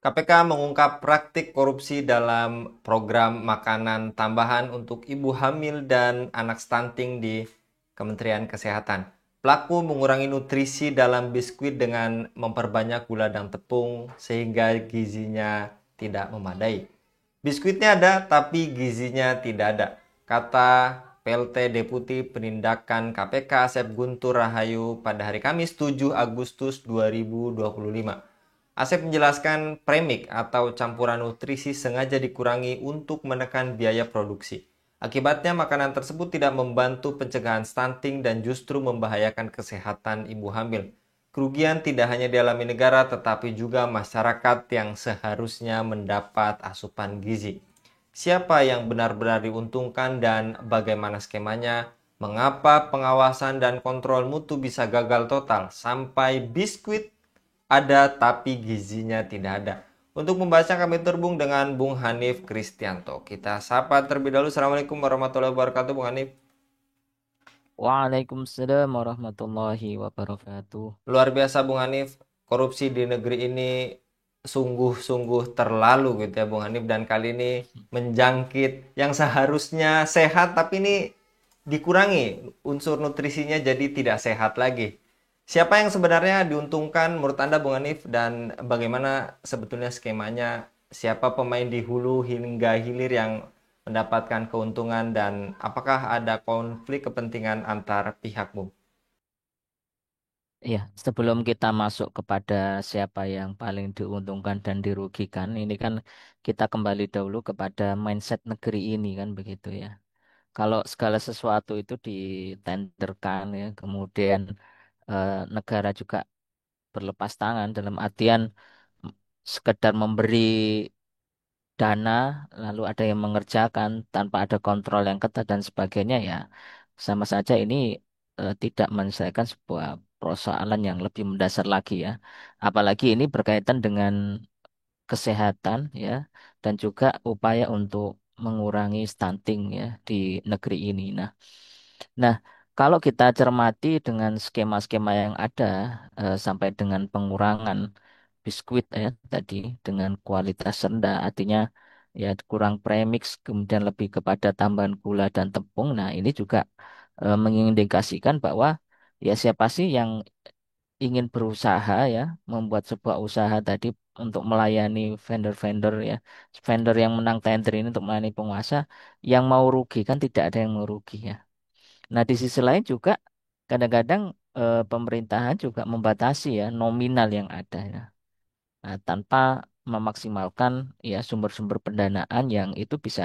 KPK mengungkap praktik korupsi dalam program makanan tambahan untuk ibu hamil dan anak stunting di Kementerian Kesehatan. Pelaku mengurangi nutrisi dalam biskuit dengan memperbanyak gula dan tepung sehingga gizinya tidak memadai. Biskuitnya ada, tapi gizinya tidak ada, kata PLT Deputi Penindakan KPK Asep Guntur Rahayu pada hari Kamis 7 Agustus 2025. Asep menjelaskan premix atau campuran nutrisi sengaja dikurangi untuk menekan biaya produksi. Akibatnya makanan tersebut tidak membantu pencegahan stunting dan justru membahayakan kesehatan ibu hamil. Kerugian tidak hanya dialami negara tetapi juga masyarakat yang seharusnya mendapat asupan gizi. Siapa yang benar-benar diuntungkan dan bagaimana skemanya? Mengapa pengawasan dan kontrol mutu bisa gagal total sampai biskuit ada tapi gizinya tidak ada? Untuk membahasnya kami terhubung dengan Bung Hanif Kristianto. Kita sapa terlebih dahulu. Assalamualaikum warahmatullahi wabarakatuh, Bung Hanif. Waalaikumsalam warahmatullahi wabarakatuh. Luar biasa, Bung Hanif. Korupsi di negeri ini sungguh-sungguh terlalu gitu ya, Bung Hanif. Dan kali ini menjangkit yang seharusnya sehat tapi ini dikurangi unsur nutrisinya jadi tidak sehat lagi. Siapa yang sebenarnya diuntungkan menurut Anda, Bung Hanif, dan bagaimana sebetulnya skemanya? Siapa pemain di hulu hingga hilir yang mendapatkan keuntungan dan apakah ada konflik kepentingan antar pihak, Bung? Ya, sebelum kita masuk kepada siapa yang paling diuntungkan dan dirugikan, ini kan kita kembali dahulu kepada mindset negeri ini kan begitu ya. Kalau segala sesuatu itu ditenderkan ya, kemudian negara juga berlepas tangan dalam artian m- sekedar memberi dana, lalu ada yang mengerjakan tanpa ada kontrol yang ketat dan sebagainya ya, sama saja ini tidak menyelesaikan sebuah persoalan yang lebih mendasar lagi ya. Apalagi ini berkaitan dengan kesehatan ya dan juga upaya untuk mengurangi stunting ya di negeri ini. Nah, kalau kita cermati dengan skema-skema yang ada sampai dengan pengurangan biskuit ya tadi dengan kualitas rendah, artinya ya kurang premix, kemudian lebih kepada tambahan gula dan tepung. Nah, ini juga mengindikasikan bahwa ya siapa sih yang ingin berusaha ya membuat sebuah usaha tadi untuk melayani vendor-vendor ya, vendor yang menang tender ini untuk melayani penguasa, yang mau rugi kan tidak ada yang mau rugi ya. Nah, di sisi lain juga kadang-kadang pemerintahan juga membatasi ya nominal yang ada ya. Nah, tanpa memaksimalkan ya sumber-sumber pendanaan yang itu bisa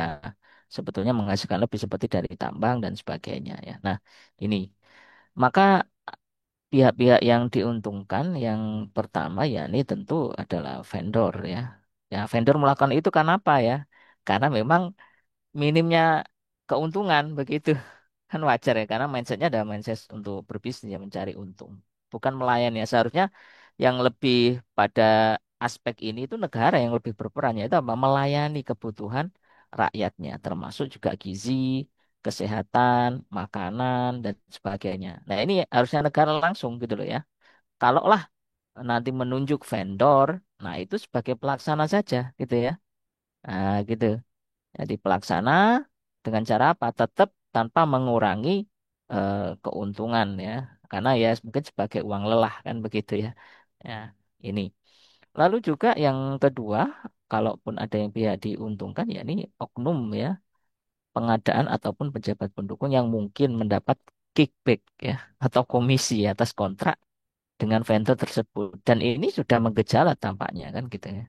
sebetulnya menghasilkan lebih seperti dari tambang dan sebagainya ya. Nah, ini maka pihak-pihak yang diuntungkan yang pertama ya ini tentu adalah vendor ya. Ya, vendor melakukan itu karena apa ya? Karena memang minimnya keuntungan begitu. Kan wajar ya karena mindsetnya ada mindset untuk berbisnis ya mencari untung bukan melayani ya seharusnya yang lebih pada aspek ini itu negara yang lebih berperan yaitu apa melayani kebutuhan rakyatnya termasuk juga gizi kesehatan makanan dan sebagainya. Nah ini harusnya negara langsung gitu loh ya. Kalau lah nanti menunjuk vendor, nah itu sebagai pelaksana saja gitu ya. Nah gitu. Jadi pelaksana dengan cara apa? Tetap tanpa mengurangi keuntungan ya. Karena ya mungkin sebagai uang lelah kan begitu ya. Ya, ini. Lalu juga yang kedua, kalaupun ada yang pihak diuntungkan ya ini oknum ya, pengadaan ataupun pejabat pendukung yang mungkin mendapat kickback ya atau komisi atas kontrak dengan vendor tersebut. Dan ini sudah menggejala tampaknya kan gitu ya.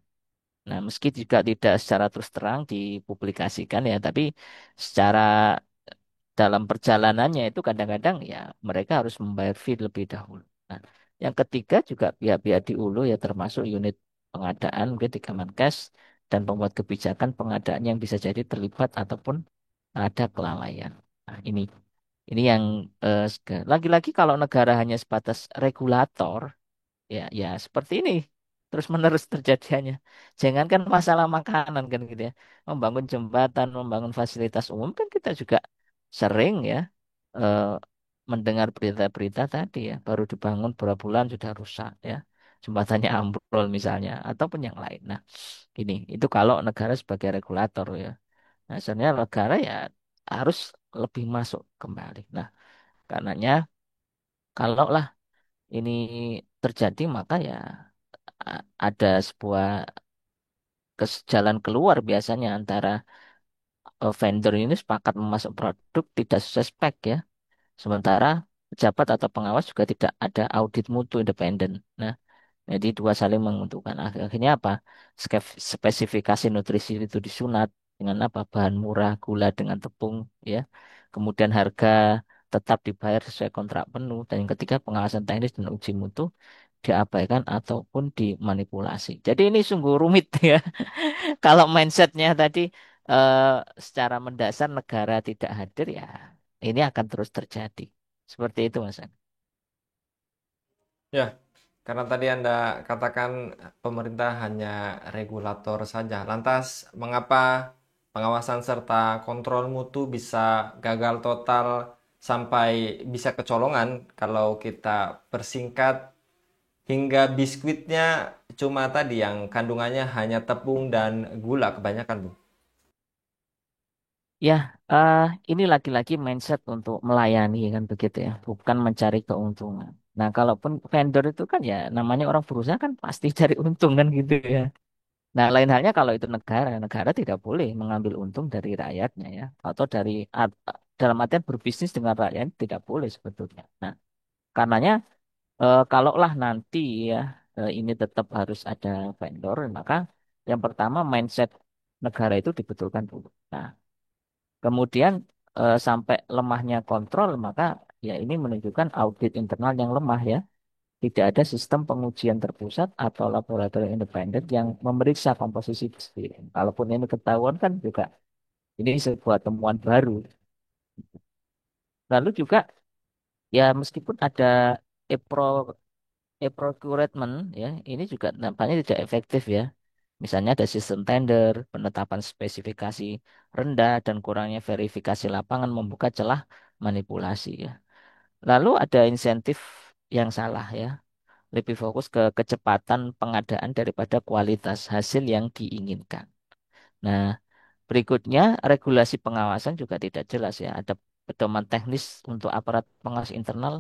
Nah, meski juga tidak secara terus terang dipublikasikan ya, tapi secara dalam perjalanannya itu kadang-kadang ya mereka harus membayar fee lebih dahulu. Nah, yang ketiga juga pihak-pihak di hulu ya termasuk unit pengadaan mungkin di Kemenkes dan pembuat kebijakan pengadaan yang bisa jadi terlibat ataupun ada kelalaian. Nah, ini yang lagi-lagi kalau negara hanya sebatas regulator ya ya seperti ini terus menerus terjadinya jangankan masalah makanan kan gitu ya membangun jembatan membangun fasilitas umum kan kita juga sering ya eh, mendengar berita-berita tadi ya baru dibangun berapa bulan sudah rusak ya jembatannya ambrol misalnya, ataupun yang lain. Nah, ini itu kalau negara sebagai regulator ya. Nah, sebenarnya negara ya harus lebih masuk kembali. Nah, karenanya kalaulah ini terjadi maka ya ada sebuah jalan keluar biasanya antara vendor ini sepakat memasuk produk tidak sesuai spek ya. Sementara pejabat atau pengawas juga tidak ada audit mutu independen. Nah, jadi dua saling menguntungkan. Akhirnya apa? Spesifikasi nutrisi itu disunat dengan apa? Bahan murah, gula dengan tepung, ya. Kemudian harga tetap dibayar sesuai kontrak penuh. Dan yang ketiga pengawasan teknis dan uji mutu diabaikan ataupun dimanipulasi. Jadi ini sungguh rumit ya. Kalau mindsetnya tadi eh, secara mendasar negara tidak hadir ya, ini akan terus terjadi. Seperti itu, Mas. Ya, karena tadi Anda katakan pemerintah hanya regulator saja. Lantas, mengapa pengawasan serta kontrol mutu bisa gagal total sampai bisa kecolongan kalau kita persingkat hingga biskuitnya cuma tadi yang kandungannya hanya tepung dan gula kebanyakan, Bu? Ya, eh, ini lagi-lagi mindset untuk melayani kan begitu ya, bukan mencari keuntungan. Nah, kalaupun vendor itu kan ya namanya orang berusaha kan pasti cari untung kan gitu ya. Nah, lain halnya kalau itu negara, negara tidak boleh mengambil untung dari rakyatnya ya, atau dari dalam artian berbisnis dengan rakyat tidak boleh sebetulnya. Nah, karenanya kalaulah nanti ya ini tetap harus ada vendor, maka yang pertama mindset negara itu dibetulkan dulu. Nah, kemudian sampai lemahnya kontrol, maka ya ini menunjukkan audit internal yang lemah ya. Tidak ada sistem pengujian terpusat atau laboratorium independen yang memeriksa komposisi besi. Kalaupun ini ketahuan kan juga ini sebuah temuan baru. Lalu juga ya meskipun ada EPRO e-procurement ya, ini juga nampaknya tidak efektif ya. Misalnya ada sistem tender, penetapan spesifikasi rendah dan kurangnya verifikasi lapangan membuka celah manipulasi ya. Lalu ada insentif yang salah ya. Lebih fokus ke kecepatan pengadaan daripada kualitas hasil yang diinginkan. Nah, berikutnya, regulasi pengawasan juga tidak jelas ya. Ada pedoman teknis untuk aparat pengawas internal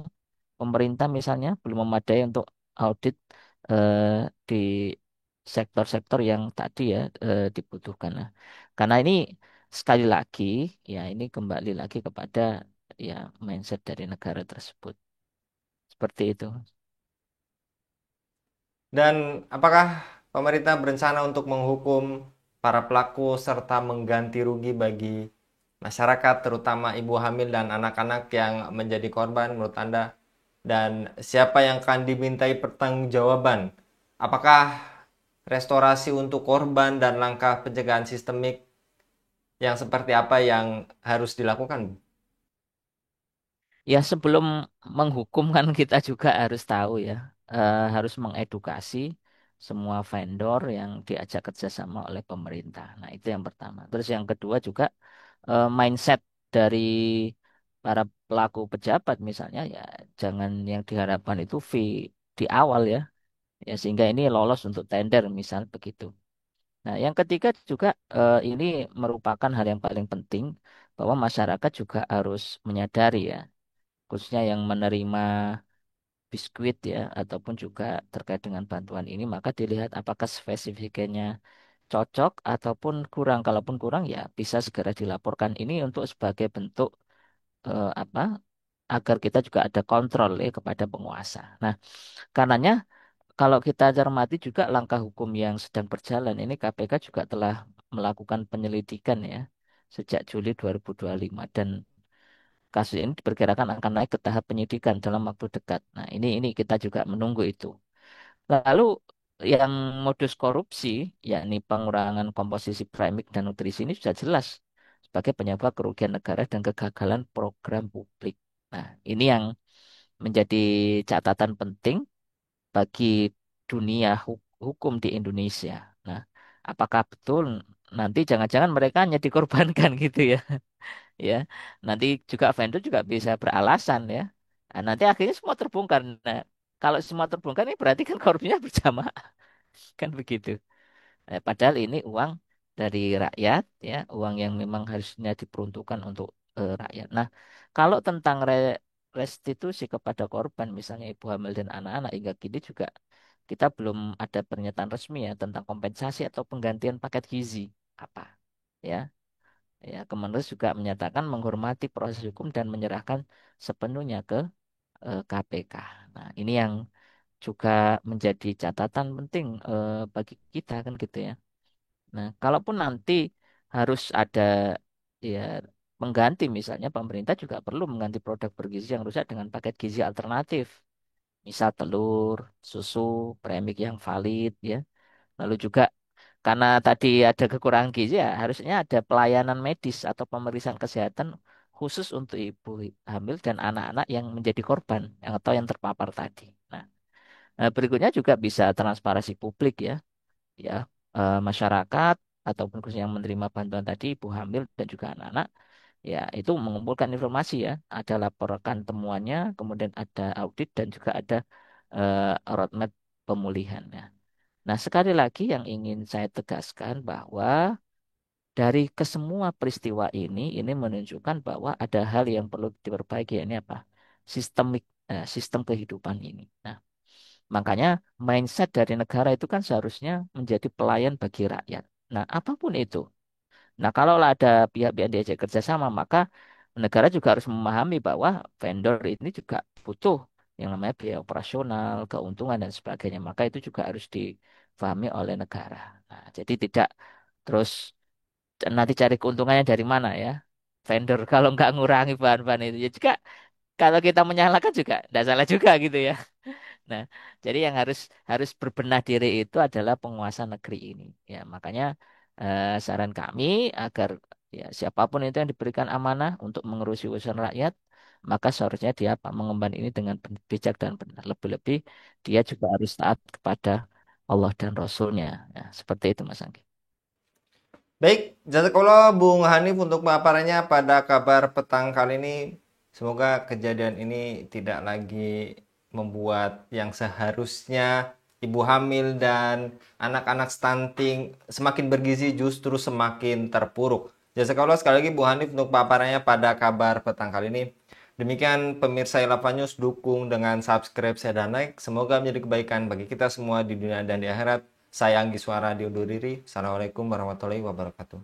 pemerintah misalnya belum memadai untuk audit eh, di sektor-sektor yang tadi ya dibutuhkan. Nah, karena ini sekali lagi ya ini kembali lagi kepada ya mindset dari negara tersebut. Seperti itu. Dan apakah pemerintah berencana untuk menghukum para pelaku serta mengganti rugi bagi masyarakat, terutama ibu hamil dan anak-anak yang menjadi korban menurut Anda? Dan siapa yang akan dimintai pertanggungjawaban? Apakah restorasi untuk korban dan langkah pencegahan sistemik yang seperti apa yang harus dilakukan, Bu? Ya sebelum menghukum kan kita juga harus tahu ya, harus mengedukasi semua vendor yang diajak kerjasama oleh pemerintah. Nah itu yang pertama. Terus yang kedua juga mindset dari para pelaku pejabat misalnya ya jangan yang diharapkan itu fee di awal ya, ya sehingga ini lolos untuk tender misal begitu. Nah yang ketiga juga ini merupakan hal yang paling penting bahwa masyarakat juga harus menyadari ya khususnya yang menerima biskuit ya ataupun juga terkait dengan bantuan ini maka dilihat apakah spesifikasinya cocok ataupun kurang. Kalaupun kurang ya bisa segera dilaporkan ini untuk sebagai bentuk apa agar kita juga ada kontrol ya kepada penguasa. Nah, karenanya kalau kita cermati juga langkah hukum yang sedang berjalan ini KPK juga telah melakukan penyelidikan ya sejak Juli 2025 dan kasus ini diperkirakan akan naik ke tahap penyidikan dalam waktu dekat. Nah, ini kita juga menunggu itu. Lalu yang modus korupsi, yakni pengurangan komposisi premik dan nutrisi ini sudah jelas sebagai penyebab kerugian negara dan kegagalan program publik. Nah, ini yang menjadi catatan penting bagi dunia hukum di Indonesia. Nah, apakah betul nanti jangan-jangan mereka hanya dikorbankan gitu ya? Ya, nanti juga vendor juga bisa beralasan ya. Nah, nanti akhirnya semua terbongkar. Nah, Kalau semua terbongkar ini berarti kan korupsinya berjamaah kan begitu. Padahal ini uang dari rakyat, ya, uang yang memang harusnya diperuntukkan untuk rakyat. Nah, kalau tentang restitusi kepada korban, misalnya ibu hamil dan anak-anak, hingga kini juga kita belum ada pernyataan resmi ya tentang kompensasi atau penggantian paket gizi apa. Ya, ya, Kementerian juga menyatakan menghormati proses hukum dan menyerahkan sepenuhnya ke KPK. Nah, ini yang juga menjadi catatan penting bagi kita kan gitu ya. Nah, kalaupun nanti harus ada ya pengganti, misalnya pemerintah juga perlu mengganti produk bergizi yang rusak dengan paket gizi alternatif. Misal telur, susu, premix yang valid ya. Lalu juga karena tadi ada kekurangan gizi ya harusnya ada pelayanan medis atau pemeriksaan kesehatan khusus untuk ibu hamil dan anak-anak yang menjadi korban yang atau yang terpapar tadi. Nah, berikutnya juga bisa transparansi publik ya, ya masyarakat ataupun khususnya yang menerima bantuan tadi ibu hamil dan juga anak-anak ya itu mengumpulkan informasi ya, ada laporkan temuannya, kemudian ada audit dan juga ada roadmap pemulihan ya. Nah, sekali lagi yang ingin saya tegaskan bahwa dari kesemua peristiwa ini menunjukkan bahwa ada hal yang perlu diperbaiki, ini apa? Sistemik, sistem kehidupan ini. Nah, makanya mindset dari negara itu kan seharusnya menjadi pelayan bagi rakyat. Nah, apapun itu. Nah, kalau ada pihak-pihak diajak kerjasama, maka negara juga harus memahami bahwa vendor ini juga butuh yang namanya biaya operasional, keuntungan, dan sebagainya. Maka itu juga harus difahami oleh negara. Nah, jadi tidak terus nanti cari keuntungannya dari mana ya. Vendor kalau nggak ngurangi bahan-bahan itu. Ya juga kalau kita menyalahkan juga tidak salah juga gitu ya. Nah, jadi yang harus harus berbenah diri itu adalah penguasa negeri ini. Ya, makanya saran kami agar ya siapapun itu yang diberikan amanah untuk mengurusi urusan rakyat, maka seharusnya dia apa mengemban ini dengan bijak dan benar. Lebih-lebih dia juga harus taat kepada Allah dan Rasulnya. Ya, seperti itu Mas Anggi. Baik, jazakallah Bung Hanif untuk paparannya pada kabar petang kali ini. Semoga kejadian ini tidak lagi membuat yang seharusnya ibu hamil dan anak-anak stunting semakin bergizi justru semakin terpuruk. Jazakallah sekali lagi Bung Hanif untuk paparannya pada kabar petang kali ini. Demikian pemirsa Ilava News, dukung dengan subscribe, share, dan like. Semoga menjadi kebaikan bagi kita semua di dunia dan di akhirat. Saya Anggi Suara diundur diri. Assalamualaikum warahmatullahi wabarakatuh.